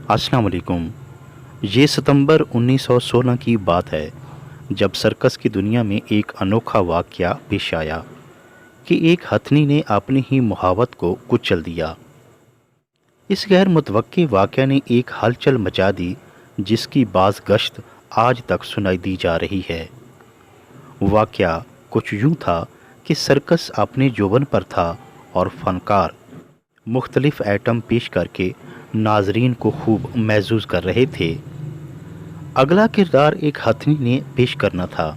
السلام علیکم۔ یہ ستمبر 1916 کی بات ہے جب سرکس کی دنیا میں ایک انوکھا واقعہ پیش آیا کہ ایک ہتھنی نے اپنی ہی محاوت کو کچل دیا۔ اس غیر متوقع واقعہ نے ایک ہلچل مچا دی جس کی باز گشت آج تک سنائی دی جا رہی ہے۔ واقعہ کچھ یوں تھا کہ سرکس اپنے جوبن پر تھا اور فنکار مختلف ایٹم پیش کر کے ناظرین کو خوب محظوظ کر رہے تھے۔ اگلا کردار ایک ہتھنی نے پیش کرنا تھا۔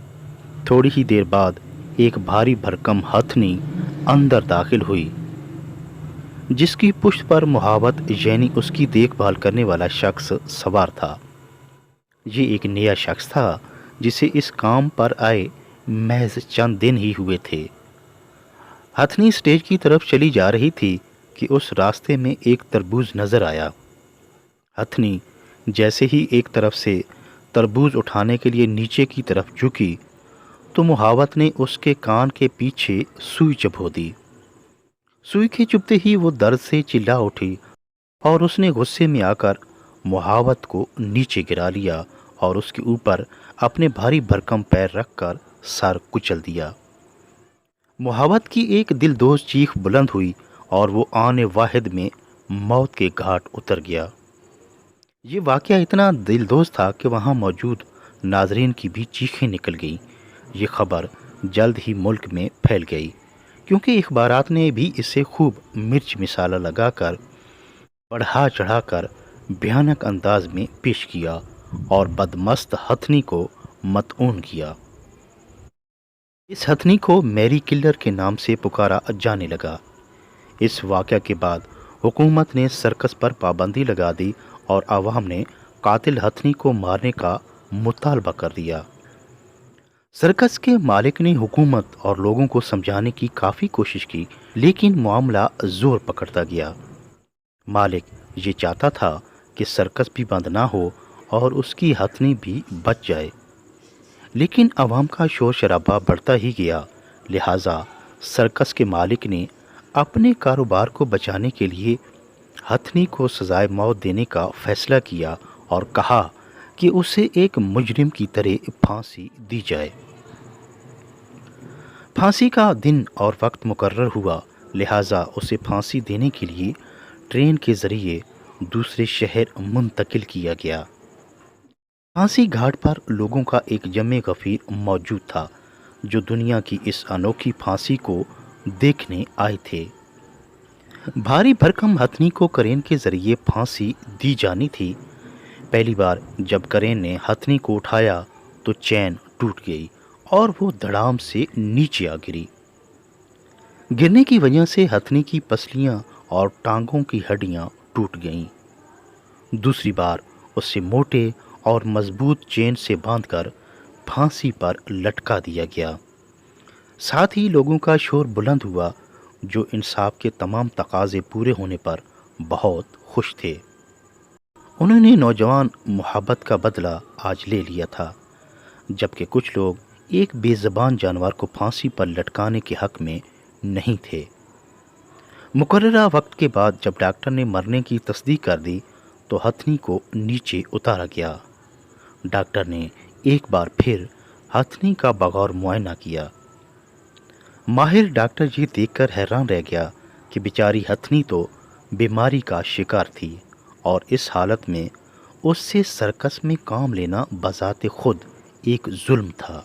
تھوڑی ہی دیر بعد ایک بھاری بھرکم ہتھنی اندر داخل ہوئی جس کی پشت پر محاوت یعنی اس کی دیکھ بھال کرنے والا شخص سوار تھا۔ یہ ایک نیا شخص تھا جسے اس کام پر آئے محض چند دن ہی ہوئے تھے۔ ہتھنی سٹیج کی طرف چلی جا رہی تھی کہ اس راستے میں ایک تربوز نظر آیا۔ ہتھنی جیسے ہی ایک طرف سے تربوز اٹھانے کے لیے نیچے کی طرف جھکی تو محاوت نے اس کے کان کے پیچھے سوئی چبھو دی۔ سوئی کے چبھتے ہی وہ درد سے چلا اٹھی اور اس نے غصے میں آ کر محاوت کو نیچے گرا لیا اور اس کے اوپر اپنے بھاری بھرکم پیر رکھ کر سر کچل دیا۔ محاوت کی ایک دلدوز چیخ بلند ہوئی اور وہ آنے واحد میں موت کے گھاٹ اتر گیا۔ یہ واقعہ اتنا دلدوز تھا کہ وہاں موجود ناظرین کی بھی چیخیں نکل گئیں۔ یہ خبر جلد ہی ملک میں پھیل گئی کیونکہ اخبارات نے بھی اسے خوب مرچ مسالہ لگا کر بڑھا چڑھا کر بھیانک انداز میں پیش کیا اور بدمست ہتھنی کو مطعون کیا۔ اس ہتھنی کو میری کلر کے نام سے پکارا جانے لگا۔ اس واقعہ کے بعد حکومت نے سرکس پر پابندی لگا دی اور عوام نے قاتل ہتھنی کو مارنے کا مطالبہ کر دیا۔ سرکس کے مالک نے حکومت اور لوگوں کو سمجھانے کی کافی کوشش کی لیکن معاملہ زور پکڑتا گیا۔ مالک یہ چاہتا تھا کہ سرکس بھی بند نہ ہو اور اس کی ہتھنی بھی بچ جائے، لیکن عوام کا شور شرابہ بڑھتا ہی گیا، لہٰذا سرکس کے مالک نے اپنے کاروبار کو بچانے کے لیے ہتھنی کو سزائے موت دینے کا فیصلہ کیا اور کہا کہ اسے ایک مجرم کی طرح پھانسی دی جائے۔ پھانسی کا دن اور وقت مقرر ہوا، لہٰذا اسے پھانسی دینے کے لیے ٹرین کے ذریعے دوسرے شہر منتقل کیا گیا۔ پھانسی گھاٹ پر لوگوں کا ایک جمع غفیر موجود تھا جو دنیا کی اس انوکھی پھانسی کو دیکھنے آئے تھے۔ بھاری بھرکم ہتھنی کو کرین کے ذریعے پھانسی دی جانی تھی۔ پہلی بار جب کرین نے ہتھنی کو اٹھایا تو چین ٹوٹ گئی اور وہ دھڑام سے نیچے آ گری۔ گرنے کی وجہ سے ہتھنی کی پسلیاں اور ٹانگوں کی ہڈیاں ٹوٹ گئیں۔ دوسری بار اسے موٹے اور مضبوط چین سے باندھ کر پھانسی پر لٹکا دیا گیا۔ ساتھ ہی لوگوں کا شور بلند ہوا جو انصاف کے تمام تقاضے پورے ہونے پر بہت خوش تھے۔ انہوں نے نوجوان محبت کا بدلہ آج لے لیا تھا، جبکہ کچھ لوگ ایک بے زبان جانور کو پھانسی پر لٹکانے کے حق میں نہیں تھے۔ مقررہ وقت کے بعد جب ڈاکٹر نے مرنے کی تصدیق کر دی تو ہتھنی کو نیچے اتارا گیا۔ ڈاکٹر نے ایک بار پھر ہتھنی کا بغور معائنہ کیا۔ ماہر ڈاکٹر یہ دیکھ کر حیران رہ گیا کہ بیچاری ہتھنی تو بیماری کا شکار تھی اور اس حالت میں اس سے سرکس میں کام لینا بذات خود ایک ظلم تھا۔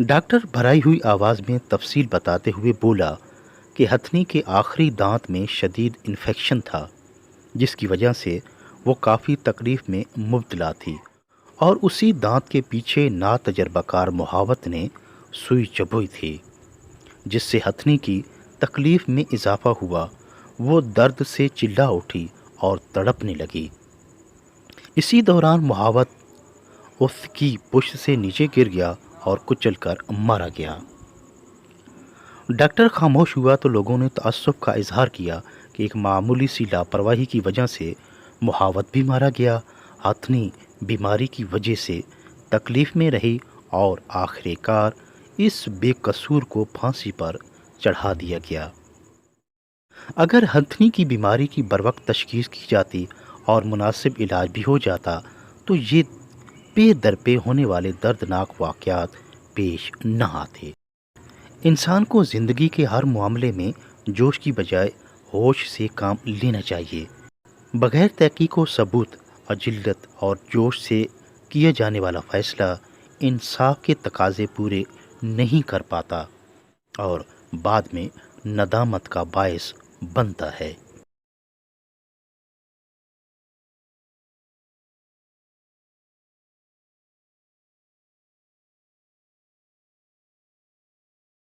ڈاکٹر بھرائی ہوئی آواز میں تفصیل بتاتے ہوئے بولا کہ ہتھنی کے آخری دانت میں شدید انفیکشن تھا جس کی وجہ سے وہ کافی تکلیف میں مبتلا تھی اور اسی دانت کے پیچھے ناتجربہ کار محاوت نے سوئی چبھوئی تھی جس سے ہتھنی کی تکلیف میں اضافہ ہوا۔ وہ درد سے چلا اٹھی اور تڑپنے لگی۔ اسی دوران محاوت اس کی پشت سے نیچے گر گیا اور کچل کر مارا گیا۔ ڈاکٹر خاموش ہوا تو لوگوں نے تعصب کا اظہار کیا کہ ایک معمولی سی لاپرواہی کی وجہ سے محاوت بھی مارا گیا۔ ہتھنی بیماری کی وجہ سے تکلیف میں رہی اور آخر کار اس بے قصور کو پھانسی پر چڑھا دیا گیا۔ اگر ہتھنی کی بیماری کی بروقت تشخیص کی جاتی اور مناسب علاج بھی ہو جاتا تو یہ پے در پے ہونے والے دردناک واقعات پیش نہ آتے۔ انسان کو زندگی کے ہر معاملے میں جوش کی بجائے ہوش سے کام لینا چاہیے۔ بغیر تحقیق و ثبوت، اجلت اور جوش سے کیا جانے والا فیصلہ انصاف کے تقاضے پورے نہیں کر پاتا اور بعد میں ندامت کا باعث بنتا ہے۔